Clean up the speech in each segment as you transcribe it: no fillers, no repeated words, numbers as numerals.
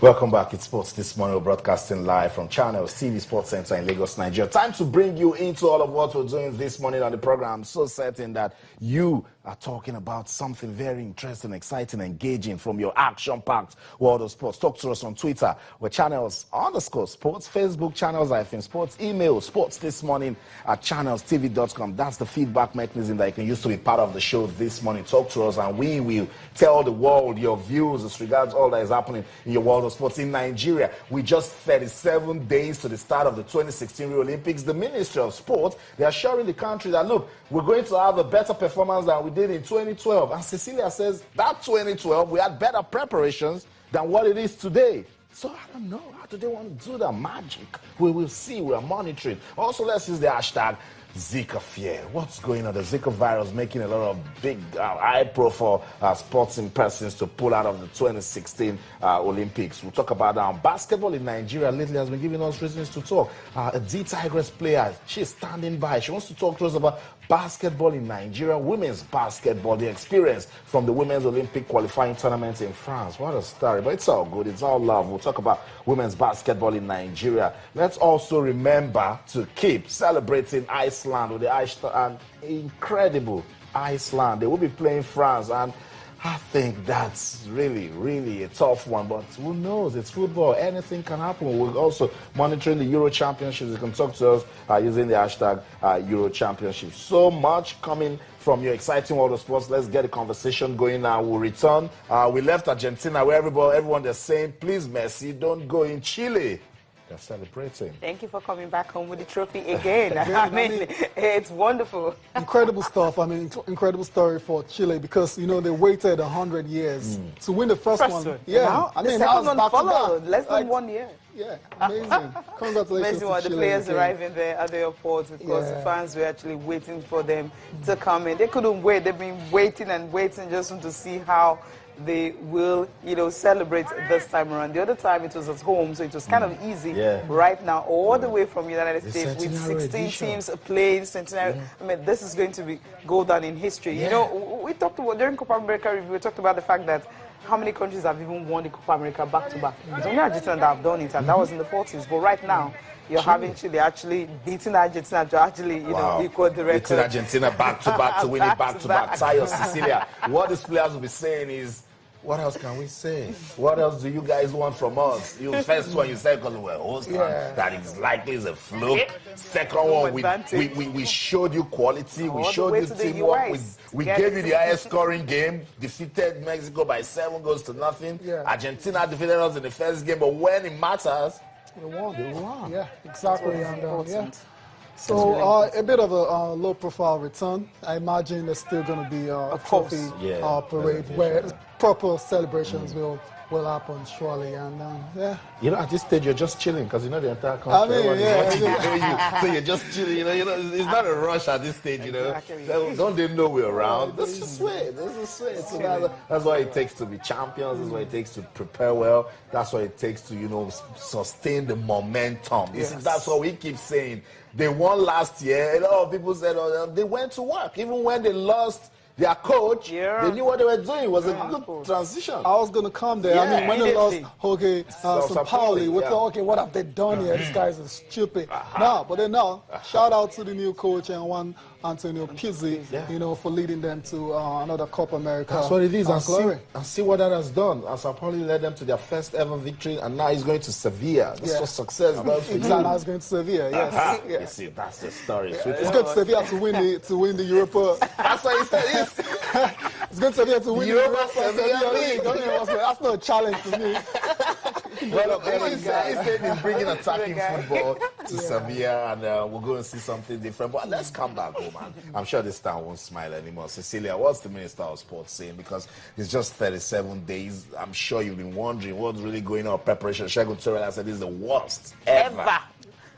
Welcome back. It's Sports This Morning. We're broadcasting live from Channels TV Sports Center in Lagos, Nigeria. Time to bring you into all of what we're doing this morning on the program. I'm so certain that you are talking about something very interesting, exciting, engaging from your action-packed world of sports. Talk to us on Twitter. We're Channels_Sports, Facebook Channels-Sports, email sportsthismorning@channelstv.com. That's the feedback mechanism that you can use to be part of the show this morning. Talk to us and we will tell the world your views as regards all that is happening in your world of sports. In Nigeria, we just 37 days to the start of the 2016 Rio Olympics. The Ministry of Sport, they are assuring the country that, look, we're going to have a better performance than we did in 2012. And Cecilia says that 2012, we had better preparations than what it is today. So I don't know, how do they want to do that magic? We will see, we are monitoring. Also, let's use the hashtag Zika fear. What's going on? The Zika virus making a lot of big, high-profile sporting persons to pull out of the 2016 Olympics. We'll talk about basketball in Nigeria lately has been giving us reasons to talk. A D-Tigress player, she's standing by. She wants to talk to us about basketball in Nigeria, women's basketball, the experience from the Women's Olympic qualifying tournament in France. What a story. But it's all good. It's all love. We'll talk about women's basketball in Nigeria. Let's also remember to keep celebrating Iceland with the incredible Iceland. They will be playing France, and I think that's really, really a tough one, but who knows? It's football. Anything can happen. We're also monitoring the Euro Championships. You can talk to us using the hashtag Euro Championships. So much coming from your exciting world of sports. Let's get a conversation going now. We'll return. We left Argentina where everyone is saying, please, Messi, don't go in Chile. They're celebrating. Thank you for coming back home with the trophy again. I mean, it's wonderful. Incredible stuff. I mean, incredible story for Chile because, you know, they waited 100 years to win the first one. Yeah. Now, I mean, the that second was one followed, less than 1 year. Yeah, amazing. Congratulations to Chile. The players arriving there at the airport, of course, the fans were actually waiting for them to come in. They couldn't wait. They've been waiting and waiting just to see how they will, you know, celebrate this time around. The other time it was at home, so it was kind of easy. Right now, all the way from United States with 16 teams playing centenary. I mean, this is going to go down in history. You know, we talked about, during Copa America review, we talked about the fact that how many countries have even won the Copa America back-to-back. It's only Argentina that have done it, and that was in the 40s. But right now, you're having Chile actually beating Argentina to actually, you know, equal the record. Beating Argentina back-to-back to win it back-to-back. Tayo, Cecilia, what these players will be saying is, what else can we say? What else do you guys want from us? You first one you said because we were hosting, that is likely is a fluke. Second one, we showed you quality, we showed you teamwork, we gave you the highest scoring game, defeated Mexico by 7 goals to nothing. Argentina defeated us in the first game, but when it matters, they won. Yeah, exactly. And, so a bit of a low-profile return. I imagine there's still going to be a trophy parade where proper celebrations will happen surely. And you know, at this stage you're just chilling because you know the entire country. I mean, so you're just chilling. You know, it's not a rush at this stage. You know, don't they know we're around? Let's just wait. So that's what it takes to be champions. That's what it takes to prepare well. That's what it takes to, you know, sustain the momentum. That's what we keep saying. They won last year. A lot of people said they went to work. Even when they lost their coach, they knew what they were doing. It was a good transition. I was going to come there. I mean, when they lost Jorge Sampaoli, we thought, okay, what have they done here? These guys are stupid. No, but then now, shout out to the new coach and Juan Antonio Pizzi, you know, for leading them to another Copa America. That's what it is. And see what that has done. Sampaoli led them to their first ever victory, and now he's going to Sevilla. That's what success does for you. Now he's going to Sevilla, yes. You see, that's the story. It's going to Sevilla to win the Europa. That's what he said. It's going to Sevilla to win the Europa Sevilla League. That's not a challenge to me. Well, he said he's bringing attacking football to Sevilla, and we're going to see something different. But let's come back home, man. I'm sure this town won't smile anymore. Cecilia, what's the Minister of Sports saying? Because it's just 37 days. I'm sure you've been wondering what's really going on. Preparation. Shegun Torella said this is the worst ever.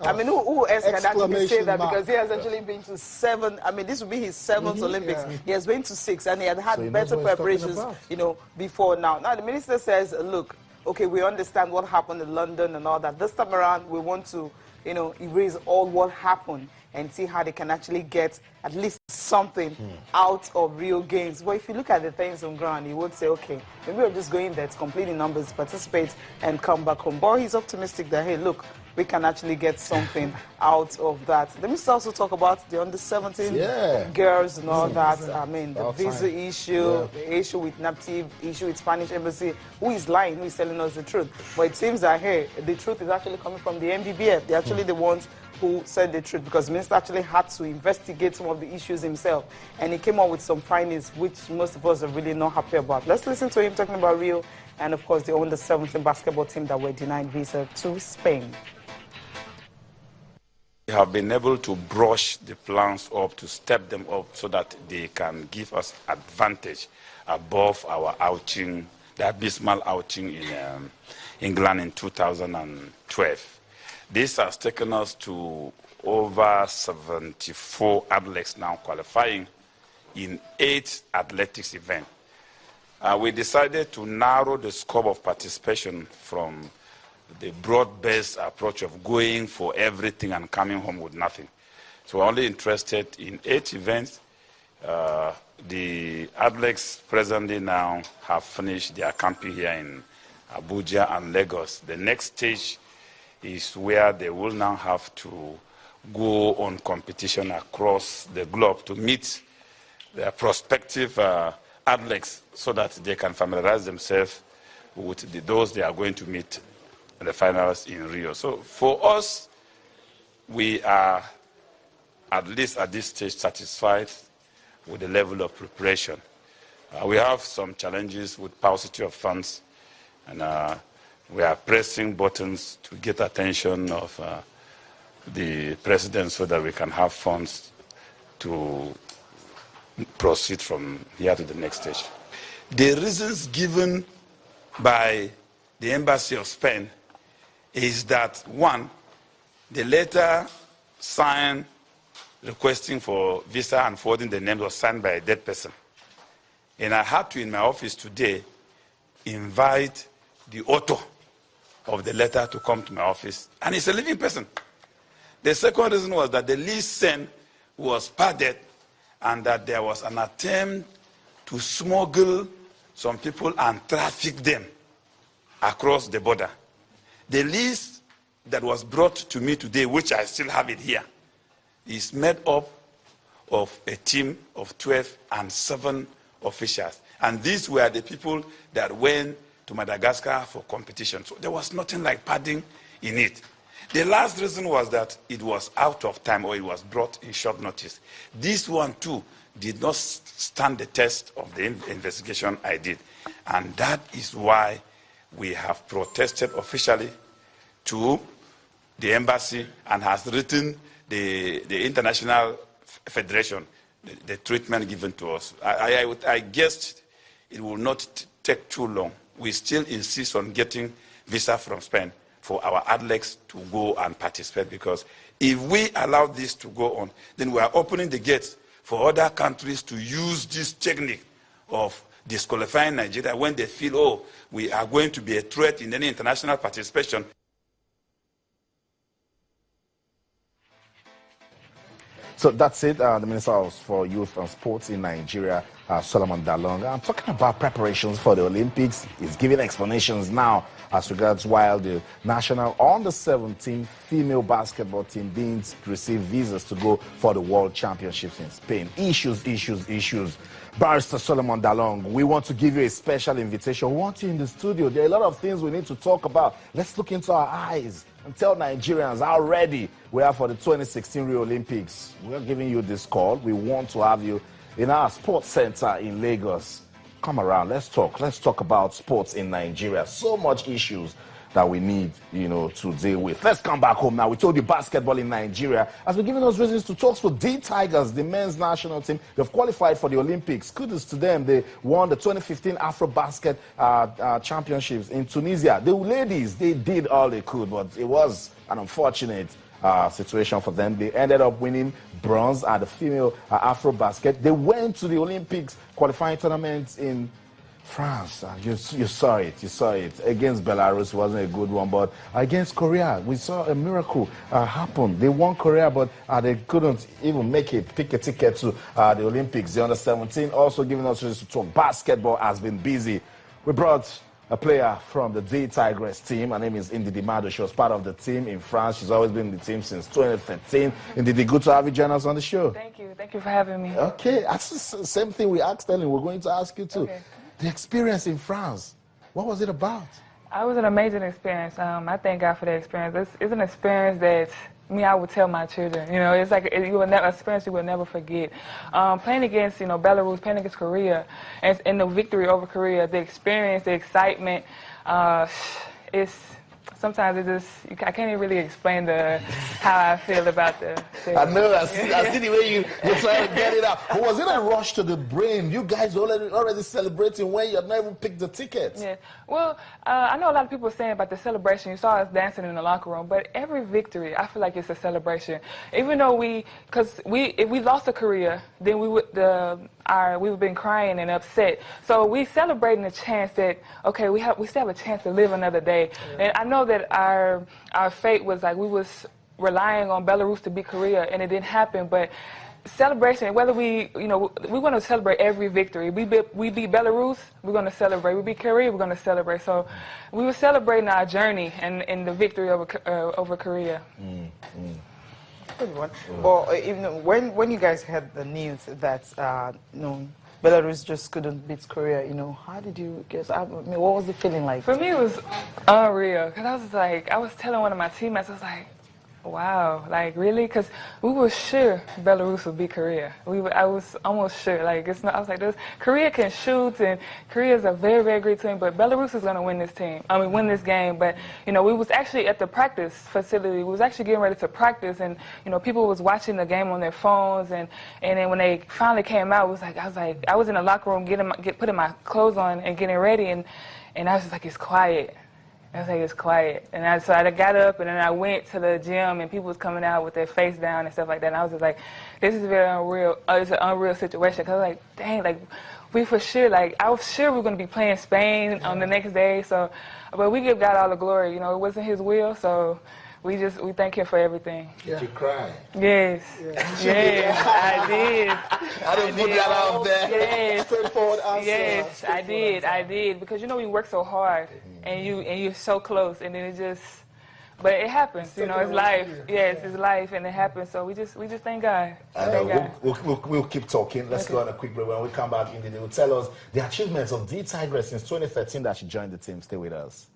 I mean, who else can actually say that? Because he has actually been to 7. I mean, this will be his 7th Olympics. He has been to 6, and he had better preparations, you know, before now. Now, the minister says, look, okay, we understand what happened in London and all that. This time around, we want to erase all what happened and see how they can actually get at least something out of Rio Games. But if you look at the things on ground, you would say, okay, maybe we're just going there to complete the numbers, participate, and come back home. But he's optimistic that, hey, look, we can actually get something out of that. Let me also talk about the under-17 girls and all that. I mean, the visa issue, the issue with NAPTIV, the issue with Spanish embassy. Who is lying? Who is telling us the truth? But it seems that, hey, the truth is actually coming from the MBBF. They're actually the ones who said the truth, because the minister actually had to investigate some of the issues himself, and he came up with some findings which most of us are really not happy about. Let's listen to him talking about Rio and, of course, the under-17 basketball team that were denied visa to Spain. We have been able to brush the plans up, to step them up so that they can give us advantage above our outing, the abysmal outing in England in 2012. This has taken us to over 74 athletes now qualifying in 8 athletics events. We decided to narrow the scope of participation from the broad-based approach of going for everything and coming home with nothing. So we're only interested in 8 events. The athletes presently now have finished their camping here in Abuja and Lagos. The next stage is where they will now have to go on competition across the globe to meet their prospective athletes so that they can familiarize themselves with those they are going to meet in the finals in Rio. So for us, we are at least at this stage satisfied with the level of preparation. We have some challenges with paucity of funds, and we are pressing buttons to get attention of the president so that we can have funds to proceed from here to the next stage. The reasons given by the Embassy of Spain is that, one, the letter signed requesting for visa and forwarding the names was signed by a dead person. And I had to, in my office today, invite the author of the letter to come to my office, and he's a living person. The second reason was that the list sent was padded, and that there was an attempt to smuggle some people and traffic them across the border. The list that was brought to me today, which I still have it here, is made up of a team of 12 and 7 officials. And these were the people that went to Madagascar for competition. So there was nothing like padding in it. The last reason was that it was out of time, or it was brought in short notice. This one, too, did not stand the test of the investigation I did. And that is why we have protested officially to the embassy and has written the International Federation the treatment given to us. I guessed it will not take too long. We still insist on getting visa from Spain for our athletes to go and participate, because if we allow this to go on, then we are opening the gates for other countries to use this technique of disqualifying Nigeria when they feel, oh, we are going to be a threat in any international participation. So that's it. The Minister for Youth and Sports in Nigeria, Solomon Dalong. I'm talking about preparations for the Olympics. He's giving explanations now as regards while the national under-17 female basketball team didn't receive visas to go for the World Championships in Spain. Issues. Barrister Solomon Dalong, we want to give you a special invitation. We want you in the studio. There are a lot of things we need to talk about. Let's look into our eyes and tell Nigerians how ready we are for the 2016 Rio Olympics. We are giving you this call. We want to have you in our sports center in Lagos. Come around. Let's talk. Let's talk about sports in Nigeria. So much issues that we need, to deal with. Let's come back home now. We told you basketball in Nigeria has been giving us reasons to talk to the Tigers, the men's national team. They've qualified for the Olympics. Kudos to them. They won the 2015 Afro-Basket Championships in Tunisia. The ladies, they did all they could, but it was an unfortunate situation for them. They ended up winning bronze at the female Afro-Basket. They went to the Olympics qualifying tournaments in France, you saw it. You saw it. Against Belarus wasn't a good one, but against Korea, we saw a miracle happen. They won Korea, but they couldn't even pick a ticket to the Olympics. The under-17 also giving us results to basketball has been busy. We brought a player from the D Tigress team. Her name is Ndidi Mado. She was part of the team in France. She's always been in the team since 2013. Ndidi, good to have you join us on the show. Thank you. Thank you for having me. Okay. Same thing we asked Ellen. We're going to ask you too. Okay. The experience in France, what was it about? It was an amazing experience. I thank God for the experience. It's an experience that I would tell my children. You know, it's like an experience you will never forget. Playing against, Belarus, playing against Korea, and the victory over Korea, the experience, the excitement, sometimes I can't even really explain how I feel about the I know, I see the way you're trying to get it out. But was it a rush to the brain? You guys already celebrating when you had not even picked the tickets. Yeah. Well, I know a lot of people saying about the celebration. You saw us dancing in the locker room, but every victory, I feel like it's a celebration. Even though if we lost to Korea, then we would we've been crying and upset. So we celebrating the chance that, okay, we still have a chance to live another day. Yeah. And I know that our fate was like we was relying on Belarus to beat Korea, and it didn't happen. But celebration, whether we want to celebrate every victory. We beat Belarus, we're going to celebrate. We beat Korea, we're going to celebrate. So we were celebrating our journey and the victory over Korea. Good one. Well, when you guys had the news that Belarus just couldn't beat Korea, how did you guess? What was the feeling like? For me, it was unreal, because I was telling one of my teammates, I was like, wow, like really? Because we were sure Belarus would beat Korea. I was almost sure. Like I was like, Korea can shoot, and Korea is a very, very great team, but Belarus is going to win this win this game. But we was actually at the practice facility. We was actually getting ready to practice, and people was watching the game on their phones, and then when they finally came out, I was in the locker room putting my clothes on and getting ready, and I was just like, it's quiet. I was like, it's quiet. And so I got up, and then I went to the gym, and people was coming out with their face down and stuff like that. And I was just like, this is very unreal. It's an unreal situation. Because I was like, dang, we for sure, I was sure we were going to be playing Spain on the next day. So, but we give God all the glory. It wasn't his will, so we thank him for everything. Did you cry? Yes. Yes, I did. I didn't put that out there. Yes. Straightforward answer. Yes, I did. Because we work so hard, and you're so close, and then but it happens. It's life. Yes, it's life, and it happens. So we just thank God. We'll keep talking. Let's go on a quick break. When we come back, Ndidi will tell us the achievements of D Tigress since 2013 that she joined the team. Stay with us.